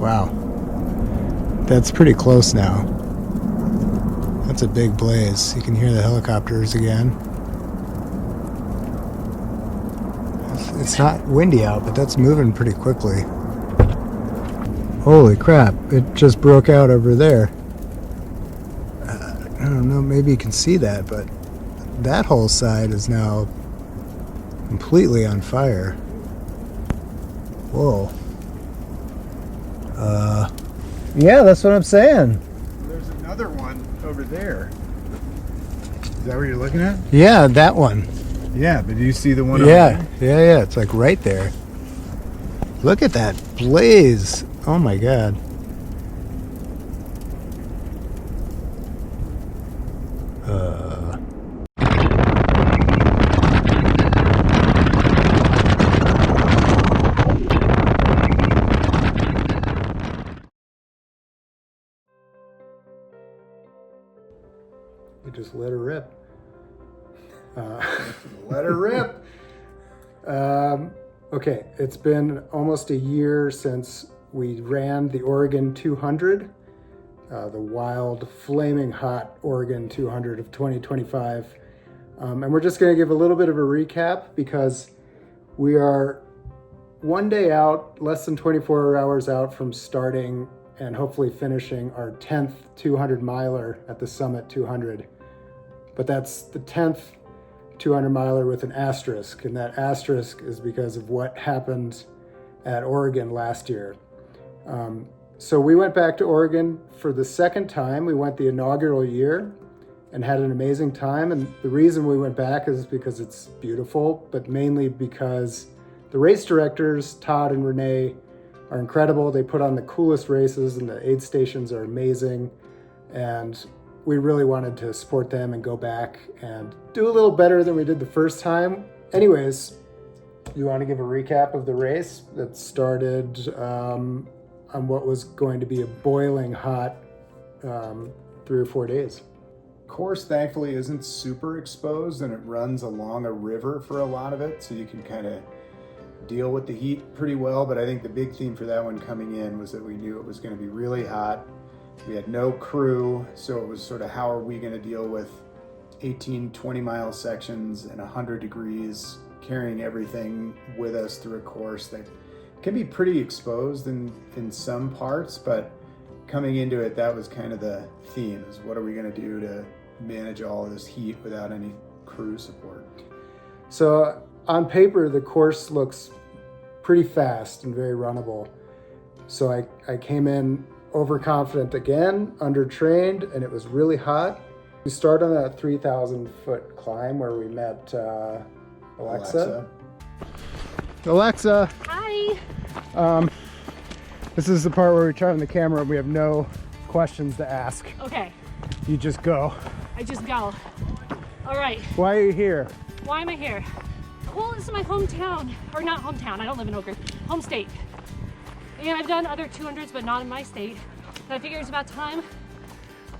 Wow. That's pretty close now. That's a big blaze. You can hear the helicopters again. It's not windy out, but that's moving pretty quickly. Holy crap, it just broke out over there. I don't know, maybe you can see that, but that whole side is now completely on fire. Whoa. Yeah, that's what I'm saying. There's another one over there. Is that what you're looking at? Yeah, that one. Yeah, but do you see the one Yeah, over there? yeah, it's like right there. Look at that blaze. Oh my God. You just let her rip. Let her rip. Okay, it's been almost a year since we ran the Oregon 200, the wild, flaming hot Oregon 200 of 2025. And we're just gonna give a little bit of a recap because we are one day out, less than 24 hours out from starting and hopefully finishing our 10th 200 miler at the Summit 200. But that's the 10th 200 miler with an asterisk, and that asterisk is because of what happened at Oregon last year. So we went back to Oregon for the second time. We went the inaugural year and had an amazing time. And the reason we went back is because it's beautiful, but mainly because the race directors, Todd and Renee, are incredible. They put on the coolest races and the aid stations are amazing. And we really wanted to support them and go back and do a little better than we did the first time. Anyways, you want to give a recap of the race that started on what was going to be a boiling hot 3 or 4 days. Course thankfully isn't super exposed and it runs along a river for a lot of it, so you can kind of deal with the heat pretty well. But I think the big theme for that one coming in was that we knew it was going to be really hot. We had no crew, so it was sort of how are we going to deal with 18, 20-mile sections and 100 degrees, carrying everything with us through a course that can be pretty exposed in some parts, but coming into it, that was kind of the theme, is what are we going to do to manage all of this heat without any crew support. So on paper, the course looks pretty fast and very runnable. So I came in overconfident again, undertrained, and it was really hot. We started on that 3,000 foot climb where we met Alexa. Alexa. Hi. This is the part where we turn on the camera and we have no questions to ask. Okay. You just go. I just go. All right. Why are you here? Why am I here? Well, this is my hometown, or not hometown, I don't live in Oak Ridge, home state. And I've done other 200s, but not in my state. So I figure it's about time.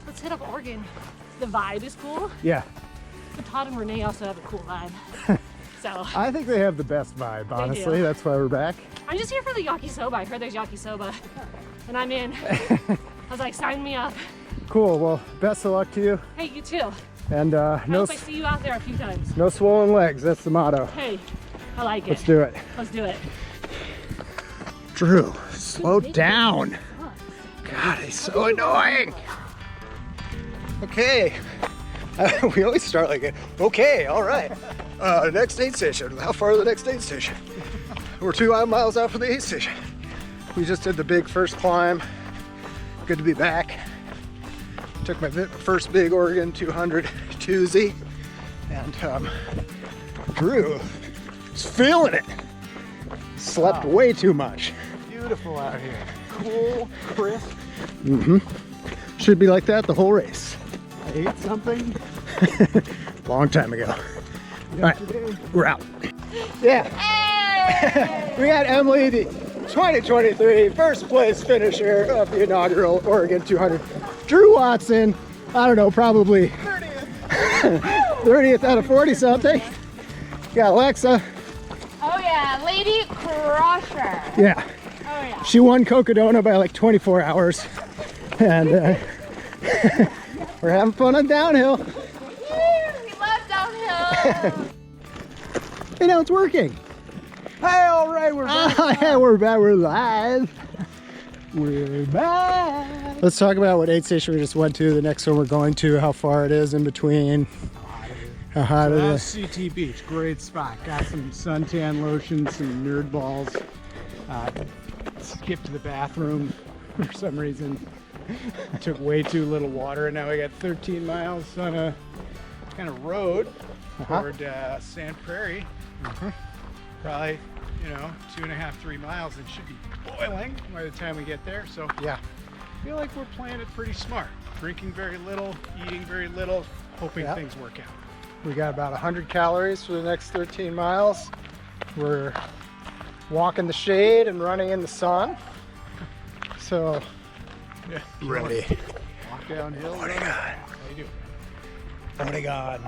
Let's hit up Oregon. The vibe is cool. Yeah. But Todd and Renee also have a cool vibe. So I think they have the best vibe, honestly. That's why we're back. I'm just here for the yakisoba. I heard there's yakisoba, and I'm in. I was like, sign me up. Cool. Well, best of luck to you. Hey, you too. And I hope I see you out there a few times. no swollen legs. That's the motto. Hey, I like it. Let's do it. Let's do it. Drew, slow down. God, he's so annoying. Okay. We always start like it. Okay, all right. Next aid station. How far is the next aid station? We're 2 miles out from the aid station. We just did the big first climb. Good to be back. Took my first big Oregon 200 Tuesday, and Drew is feeling it. Slept way too much. Beautiful out here. Cool, crisp. Should be like that the whole race. I ate something. Long time ago. All right, we're out. Yeah. Hey! We got Emily, the 2023 first place finisher of the inaugural Oregon 200. Drew Watson, I don't know, probably 30th out of 40 something. Got Alexa. Oh yeah, Lady Crusher. Yeah. yeah. She won Cocodona by like 24 hours. And we're having fun on downhill. We love downhill. You know, it's working. Hey, all right, we're back. Yeah, we're back. We're live. We're back. Let's talk about what aid station we just went to, the next one we're going to, how far it is in between. How hot it is. CT Beach, great spot. Got some suntan lotion, some nerd balls. Skipped to the bathroom for some reason. Took way too little water, and now we got 13 miles on a kind of road toward Sand Prairie. Probably, 2.5, 3 miles. It should be boiling by the time we get there. So yeah, I feel like we're playing it pretty smart. Drinking very little, eating very little, hoping things work out. We got about 100 calories for the next 13 miles. We're walking the shade and running in the sun. So, Yeah, ready. Walk downhill. Oregon. How you doing? Oregon.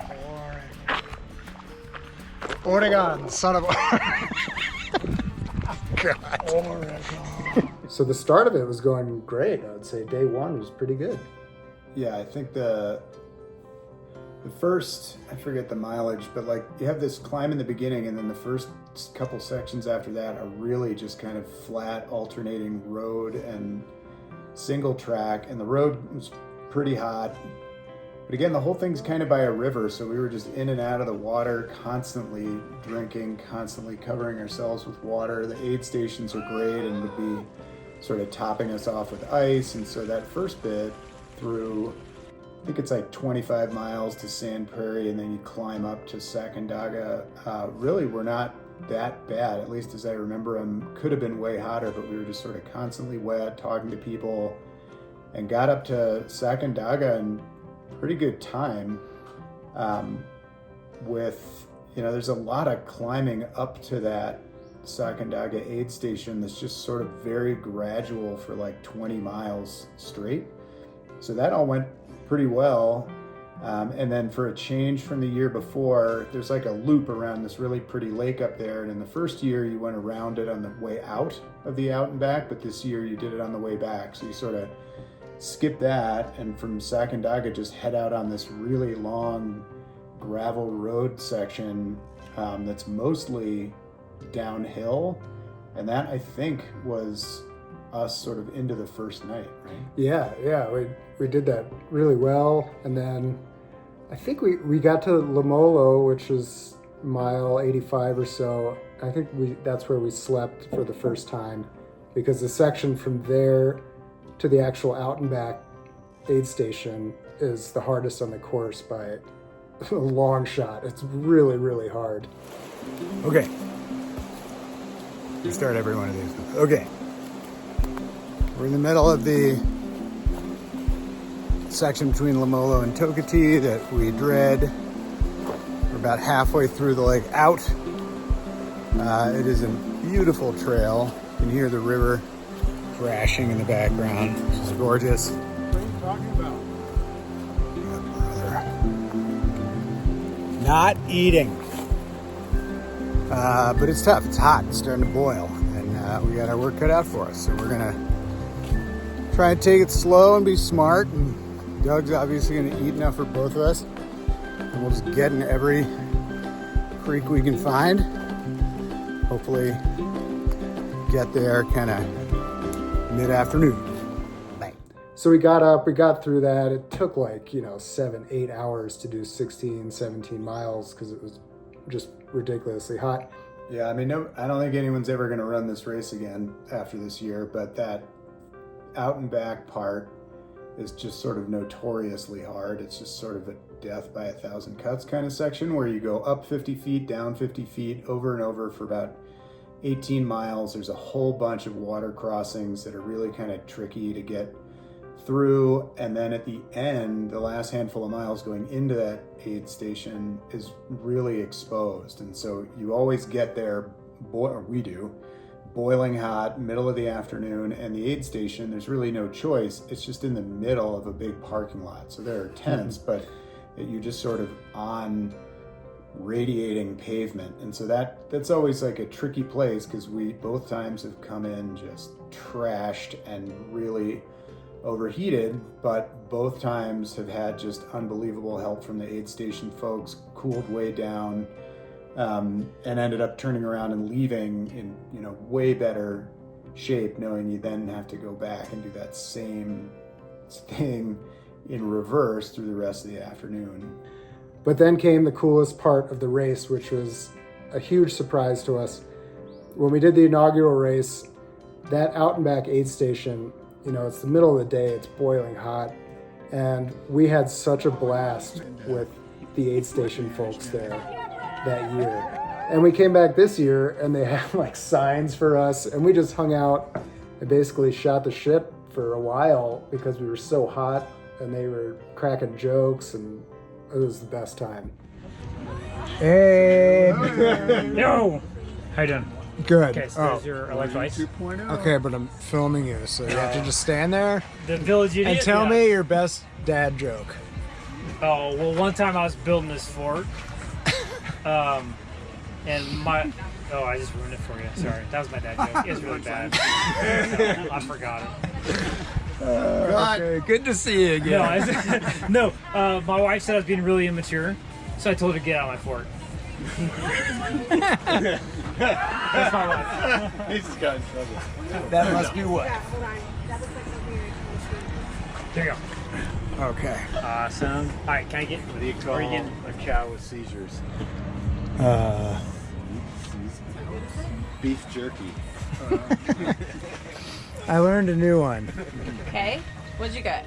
Oregon, son of God. Oregon. So the start of it was going great. I would say day one was pretty good. Yeah, I think the first, I forget the mileage, but like you have this climb in the beginning, and then the first couple sections after that are really just kind of flat alternating road and single track, and the road was pretty hot. But again, the whole thing's kind of by a river, so we were just in and out of the water, constantly drinking, constantly covering ourselves with water. The aid stations are great and would be sort of topping us off with ice, and so that first bit through, I think it's like 25 miles to Sand Prairie, and then you climb up to Sacandaga. Really, we're not that bad, at least as I remember them. Could have been way hotter, but we were just sort of constantly wet, talking to people, and got up to Sacandaga in pretty good time. There's a lot of climbing up to that Sacandaga aid station that's just sort of very gradual for like 20 miles straight. So that all went pretty well. And then for a change from the year before, there's like a loop around this really pretty lake up there. And in the first year, you went around it on the way out of the out and back, but this year you did it on the way back. So you sort of skip that, and from Sacandaga just head out on this really long gravel road section that's mostly downhill. And that, I think, was us sort of into the first night, right? Yeah, we did that really well. And then I think we got to Lamolo, which is mile 85 or so. I think that's where we slept for the first time, because the section from there to the actual out and back aid station is the hardest on the course by a long shot. It's really, really hard. Okay. You start every one of these. Okay. We're in the middle of the section between Lamolo and Tokati that we dread. We're about halfway through the lake out. It is a beautiful trail. You can hear the river crashing in the background, which is gorgeous. What are you talking about? Not eating. But it's tough. It's hot. It's starting to boil. And we got our work cut out for us. So we're going to try and take it slow and be smart. And Doug's obviously going to eat enough for both of us. And we'll just get in every creek we can find. Hopefully get there kind of mid-afternoon. Bang. So we got up, we got through that. It took like, 7-8 hours to do 16, 17 miles because it was just ridiculously hot. Yeah, I mean, I don't think anyone's ever going to run this race again after this year, but that out and back part is just sort of notoriously hard. It's just sort of a death by 1,000 cuts kind of section where you go up 50 feet, down 50 feet, over and over for about 18 miles. There's a whole bunch of water crossings that are really kind of tricky to get through. And then at the end, the last handful of miles going into that aid station is really exposed. And so you always get there, or we do, boiling hot, middle of the afternoon, and the aid station, there's really no choice. It's just in the middle of a big parking lot. So there are tents, but you're just sort of on radiating pavement. And so that's always like a tricky place, because we both times have come in just trashed and really overheated, but both times have had just unbelievable help from the aid station folks, cooled way down, and ended up turning around and leaving in, you know, way better shape, knowing you then have to go back and do that same thing in reverse through the rest of the afternoon. But then came the coolest part of the race, which was a huge surprise to us. When we did the inaugural race, that out and back aid station, you know, it's the middle of the day, it's boiling hot, and we had such a blast with the aid station folks there that year. And we came back this year and they had like signs for us, and we just hung out and basically shot the shit for a while because we were so hot, and they were cracking jokes, and it was the best time. Hey! Yo! How you doing? Good. Okay, so there's your electrolytes. Okay, but I'm filming you, so you have to just stand there The village idiot. and tell yeah. me your best dad joke. Oh, well, one time I was building this fort. And my... Oh, I just ruined it for you. Sorry. That was my dad joke. It's really bad. I forgot it. Okay, good to see you again. No, my wife said I was being really immature, so I told her to get out of my fort. That's my wife. He's just got in trouble. That must be what? Hold on. That looks like a weird. There you go. Okay. Awesome. All right, can I get... What do you call a cow with seizures? Beef jerky. I learned a new one. Okay. What'd you get?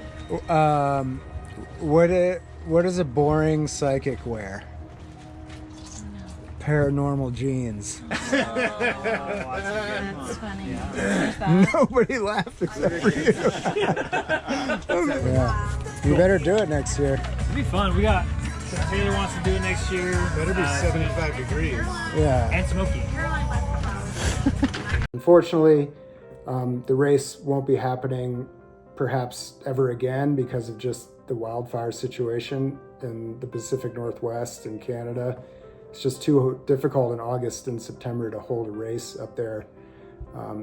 What does a boring psychic wear? Paranormal jeans. That's funny. Where's that? Nobody laughed except for you. Yeah. You better do it next year. It'll be fun. We got... Taylor wants to do it next year. Better be 75 degrees. Yeah. And smoky. Unfortunately, the race won't be happening perhaps ever again because of just the wildfire situation in the Pacific Northwest and Canada. It's just too difficult in August and September to hold a race up there.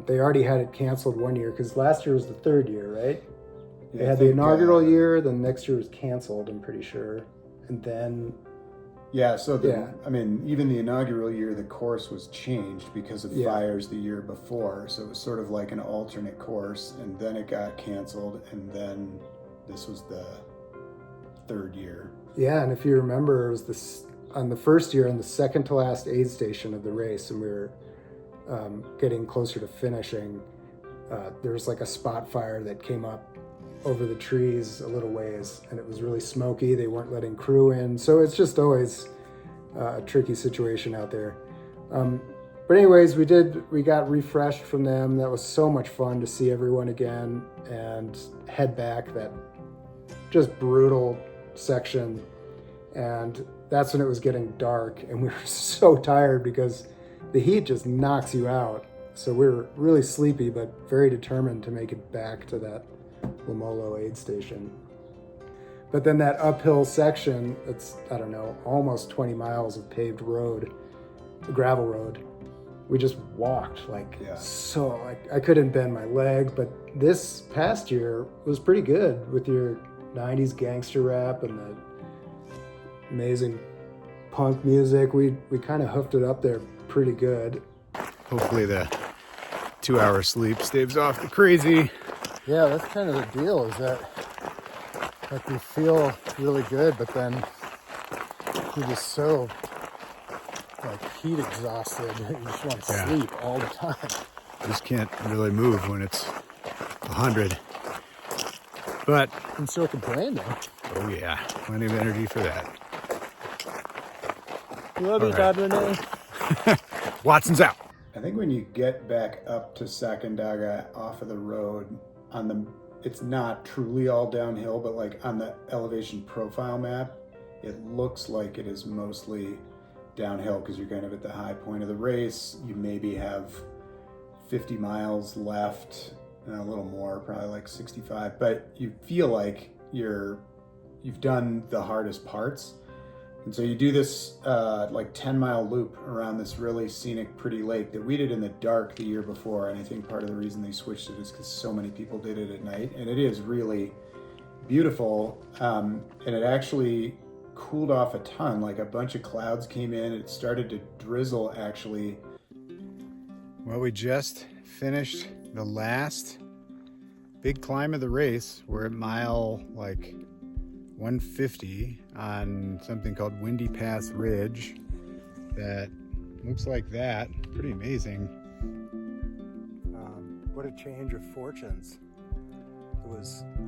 They already had it canceled one year because last year was the third year, right? Yeah, They had the inaugural year, then next year was canceled, I'm pretty sure. And then Yeah, so Yeah. I mean, even the inaugural year, the course was changed because of Yeah. fires the year before. So it was sort of like an alternate course, and then it got canceled, and then this was the third year. Yeah, and if you remember, it was this on the first year, on the second to last aid station of the race, and we were getting closer to finishing. There was like a spot fire that came up over the trees a little ways, and it was really smoky. They weren't letting crew in, so it's just always a tricky situation out there. But anyways, we got refreshed from them. That was so much fun to see everyone again and head back that just brutal section. And that's when it was getting dark, and we were so tired because the heat just knocks you out. So we were really sleepy, but very determined to make it back to that Lamolo aid station. But then that uphill section, it's, I don't know, almost 20 miles of paved road, gravel road. We just walked so I couldn't bend my leg, but this past year was pretty good with your 90s gangster rap and the amazing punk music. We kind of hoofed it up there pretty good. Hopefully the 2-hour sleep staves off the crazy. Yeah, that's kind of the deal, is that like you feel really good, but then you're just so like heat exhausted. You just want to sleep all the time. Just can't really move when it's 100. But And still complain though. oh yeah, plenty of energy for that. Love you, right. Dad Renee. Watson's out. I think when you get back up to Sacandaga off of the road, it's not truly all downhill, but like on the elevation profile map, it looks like it is mostly downhill because you're kind of at the high point of the race. You maybe have 50 miles left, and a little more, probably like 65, but you feel like you've done the hardest parts. And so you do this like 10-mile loop around this really scenic, pretty lake that we did in the dark the year before. And I think part of the reason they switched it is because so many people did it at night. And it is really beautiful. And it actually cooled off a ton. Like a bunch of clouds came in. It started to drizzle actually. Well, we just finished the last big climb of the race. We're at mile like 150 on something called Windy Pass Ridge that looks like that. Pretty amazing. What a change of fortunes. We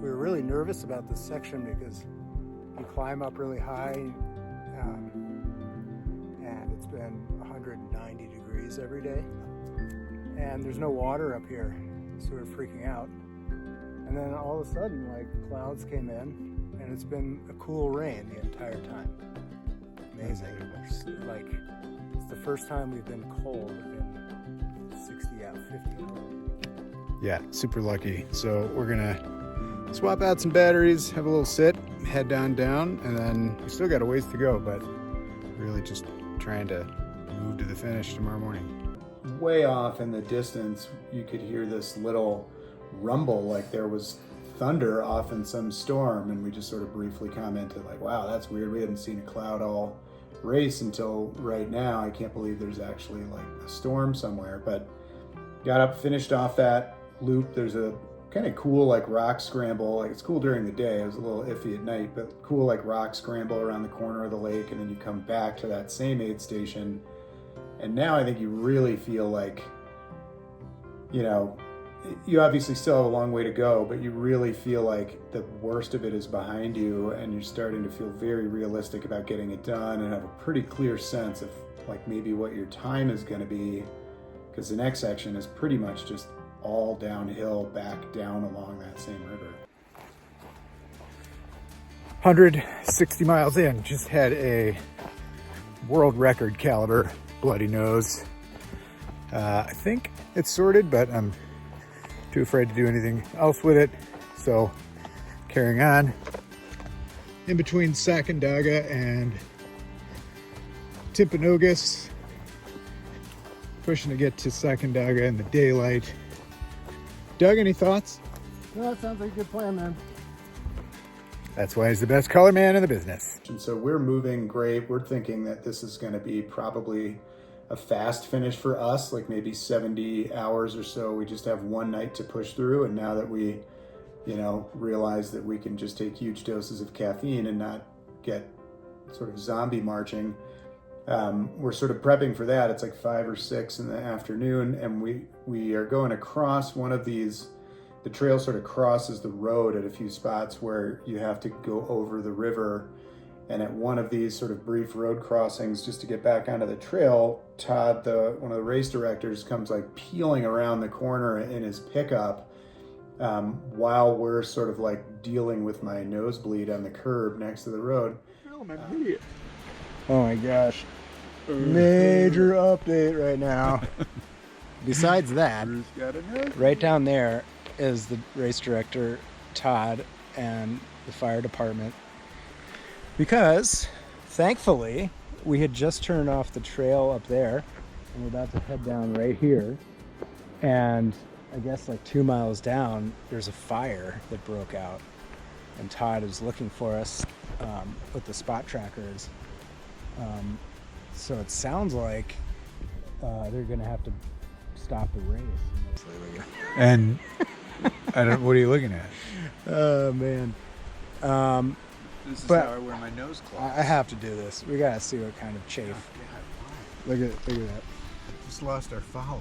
were really nervous about this section because you climb up really high and it's been 190 degrees every day and there's no water up here, so we're freaking out. And then all of a sudden, like, clouds came in and it's been a cool rain the entire time. Amazing. It's the first time we've been cold in 50 hours. Yeah, super lucky. So we're gonna swap out some batteries, have a little sit, head down, and then we still got a ways to go, but really just trying to move to the finish tomorrow morning. Way off in the distance, you could hear this little rumble like there was thunder off in some storm, and we just sort of briefly commented like, wow, that's weird. We hadn't seen a cloud all race until right now. I can't believe there's actually like a storm somewhere. But got up, finished off that loop. There's a kind of cool like rock scramble. Like, it's cool during the day. It was a little iffy at night, but cool like rock scramble around the corner of the lake, and then you come back to that same aid station. And now I think you really feel like, you know, you obviously still have a long way to go, but you really feel like the worst of it is behind you, and you're starting to feel very realistic about getting it done and have a pretty clear sense of like maybe what your time is going to be, because the next section is pretty much just all downhill back down along that same river. 160 miles in, just had a world record caliber bloody nose. I think it's sorted, but I'm too afraid to do anything else with it, so carrying on. In between Sacandaga and Timpanogos, pushing to get to Sacandaga in the daylight. Doug, any thoughts? No, that sounds like a good plan, man. That's why he's the best color man in the business. And so we're moving great. We're thinking that this is going to be probably a fast finish for us, like maybe 70 hours or so. We just have one night to push through. And now that we, you know, realize that we can just take huge doses of caffeine and not get sort of zombie marching, we're sort of prepping for that. It's like 5 or 6 in the afternoon, and we are going across one of these. The trail sort of crosses the road at a few spots where you have to go over the river. And at one of these sort of brief road crossings, just to get back onto the trail, Todd, one of the race directors, comes like peeling around the corner in his pickup while we're sort of like dealing with my nosebleed on the curb next to the road. Oh my gosh. Major update right now. Besides that, right down there is the race director, Todd, and the fire department. Because, thankfully, we had just turned off the trail up there, and we're about to head down right here. And I guess like 2 miles down, there's a fire that broke out. And Todd is looking for us with the spot trackers. So it sounds like they're going to have to stop the race. And what are you looking at? Oh, man. This is But how I wear my nose cloths. I have to do this. We gotta see what kind of chafe. Look at that. Just lost our follower.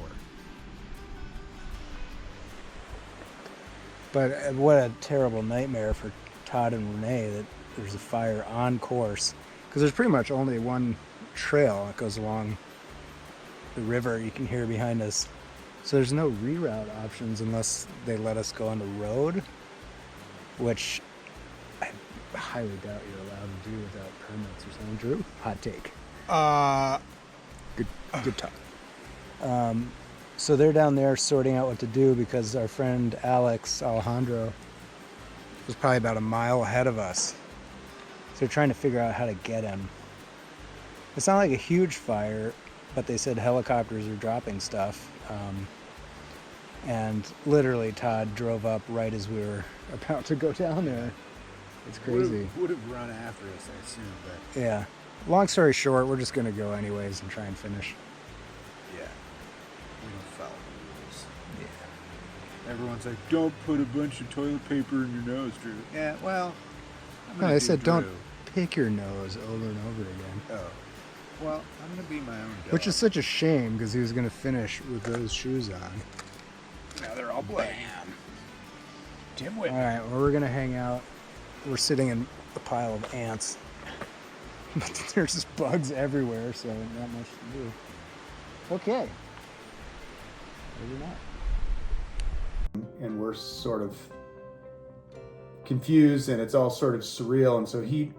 But what a terrible nightmare for Todd and Renee that there's a fire on course. Because there's pretty much only one trail that goes along the river. You can hear behind us. So there's no reroute options unless they let us go on the road, which I highly doubt you're allowed to do without permits or something. Drew, hot take. Good talk. So they're down there sorting out what to do because our friend Alejandro was probably about a mile ahead of us. So they're trying to figure out how to get him. It's not like a huge fire, but they said helicopters are dropping stuff. And literally Todd drove up right as we were about to go down there. It's crazy. Would have run after us, I assume, but Yeah. Long story short, we're just going to go anyways and try and finish. yeah. We don't follow the rules. Yeah. Everyone's like, don't put a bunch of toilet paper in your nose, Drew. Yeah, well, I'm No, gonna I do said Drew. don't pick your nose over and over again. Oh. Well, I'm going to be my own dog. Which is such a shame because he was going to finish with those shoes on. Now they're all bloody. Tim All Whitman. right, well, we're going to hang out. We're sitting in a pile of ants. But there's just bugs everywhere, so not much to do. Okay. Maybe not. And we're sort of confused, and it's all sort of surreal. And so he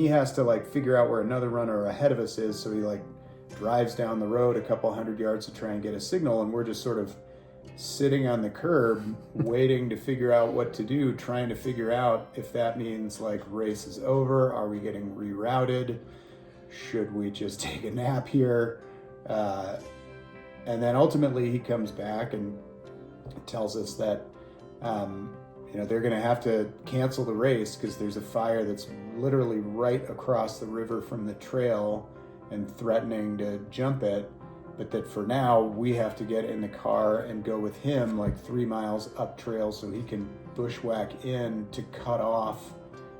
has to like figure out where another runner ahead of us is. So he like drives down the road a couple hundred yards to try and get a signal, and we're just sort of sitting on the curb waiting to figure out what to do, trying to figure out if that means like race is over, are we getting rerouted, should we just take a nap here, and then ultimately he comes back and tells us that they're going to have to cancel the race because there's a fire that's literally right across the river from the trail and threatening to jump it. But that for now, we have to get in the car and go with him like 3 miles up trail so he can bushwhack in to cut off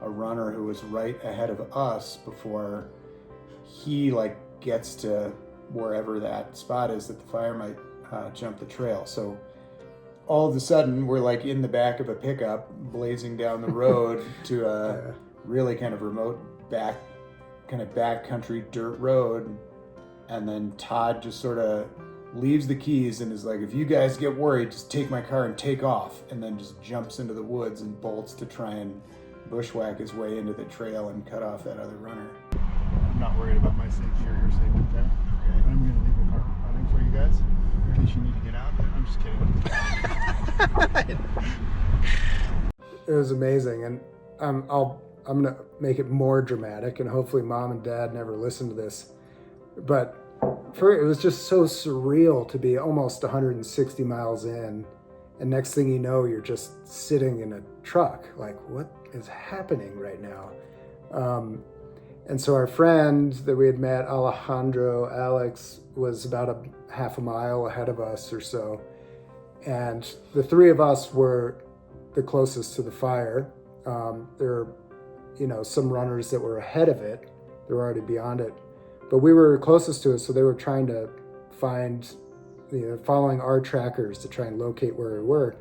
a runner who was right ahead of us before he like gets to wherever that spot is that the fire might jump the trail. So all of a sudden, we're like in the back of a pickup blazing down the road to a really kind of remote backcountry dirt road. And then Todd just sort of leaves the keys and is like, if you guys get worried, just take my car and take off. And then just jumps into the woods and bolts to try and bushwhack his way into the trail and cut off that other runner. I'm not worried about my safety or your safety, okay? But I'm going to leave the car running for you guys in case you need to get out. I'm just kidding. It was amazing, and I'm gonna make it more dramatic, and hopefully Mom and Dad never listen to this. But it was just so surreal to be almost 160 miles in, and next thing you know, you're just sitting in a truck. Like, what is happening right now? And so our friend that we had met, Alex, was about a half a mile ahead of us or so. And the three of us were the closest to the fire. There were, some runners that were ahead of it. They were already beyond it. But we were closest to it, so they were trying to find, following our trackers to try and locate where we were.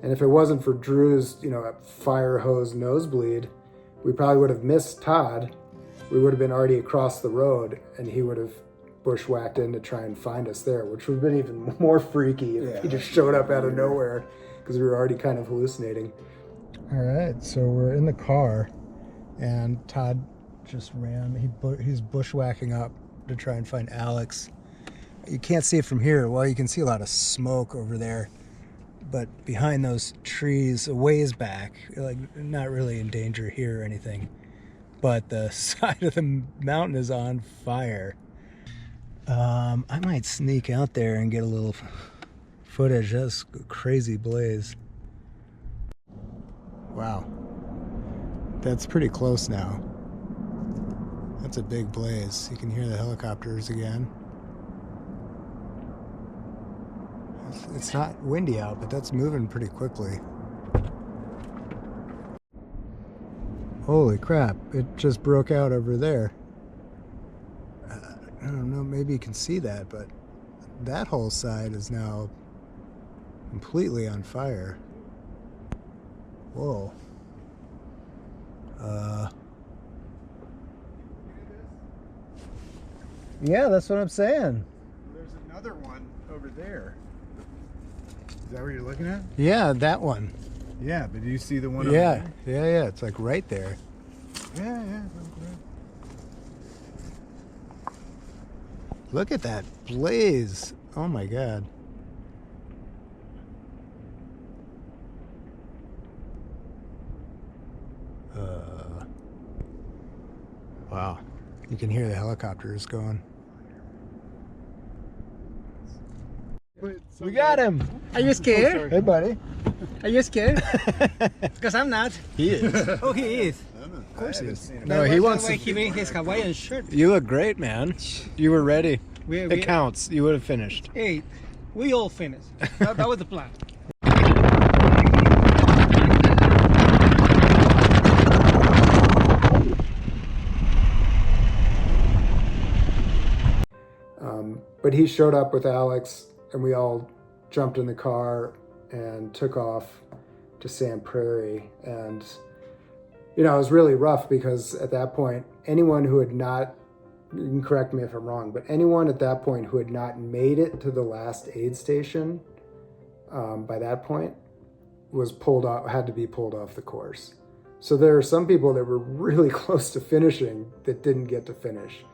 And if it wasn't for Drew's, fire hose nosebleed, we probably would have missed Todd. We would have been already across the road, and he would have bushwhacked in to try and find us there, which would have been even more freaky if he just showed up out of nowhere because we were already kind of hallucinating. All right, so we're in the car, and Todd just ran. He's bushwhacking up to try and find Alex. You can't see it from here. Well, you can see a lot of smoke over there, but behind those trees, a ways back, like not really in danger here or anything, but the side of the mountain is on fire. I might sneak out there and get a little footage. That's a crazy blaze. Wow. That's pretty close now. That's a big blaze. You can hear the helicopters again. It's not windy out, but that's moving pretty quickly. Holy crap, it just broke out over there. I don't know, maybe you can see that, but that whole side is now completely on fire. Whoa. Yeah, that's what I'm saying. There's another one over there. Is that what you're looking at? Yeah, that one. Yeah, but do you see the one Yeah, over there? yeah, it's like right there. Yeah. Look at that blaze. Oh my God. Wow. You can hear the helicopters going. We got him. Are you scared? Hey, buddy. Are you scared? Because I'm not. He is. Oh, he is. Of course he is. That No, was he the wants way to. he wearing his Hawaiian shirt. You look great, man. You were ready. We It counts. You would have finished. Hey, we all finished. That was the plan. But he showed up with Alex, and we all jumped in the car and took off to Sand Prairie. And, you know, it was really rough because at that point, anyone who had not, you can correct me if I'm wrong, but anyone at that point who had not made it to the last aid station by that point was pulled off, had to be pulled off the course. So there are some people that were really close to finishing that didn't get to finish.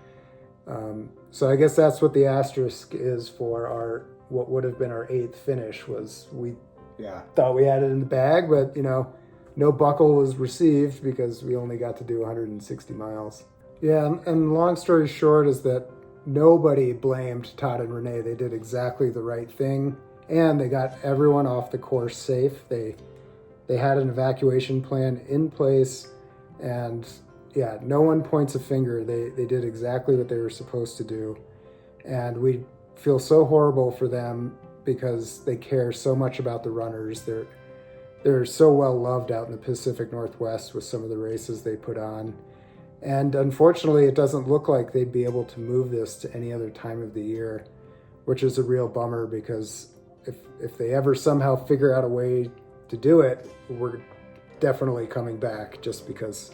So I guess that's what the asterisk is for our, what would have been our 8th finish, was we thought we had it in the bag, but you know, no buckle was received because we only got to do 160 miles. Yeah, and long story short is that nobody blamed Todd and Renee. They did exactly the right thing, and they got everyone off the course safe. They had an evacuation plan in place, and yeah, no one points a finger. They did exactly what they were supposed to do. And we feel so horrible for them because they care so much about the runners. They're so well loved out in the Pacific Northwest with some of the races they put on. And unfortunately, it doesn't look like they'd be able to move this to any other time of the year, which is a real bummer because if they ever somehow figure out a way to do it, we're definitely coming back just because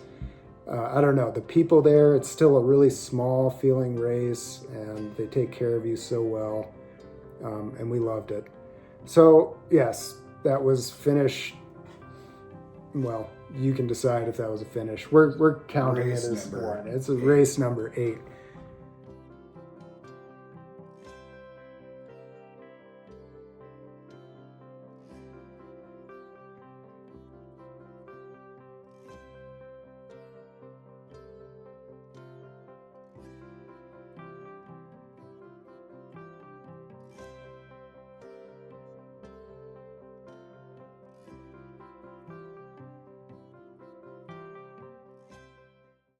I don't know, the people there, it's still a really small feeling race and they take care of you so well. And we loved it. So yes, that was finish. Well, you can decide if that was a finish. We're counting it as one. It's a race number 8.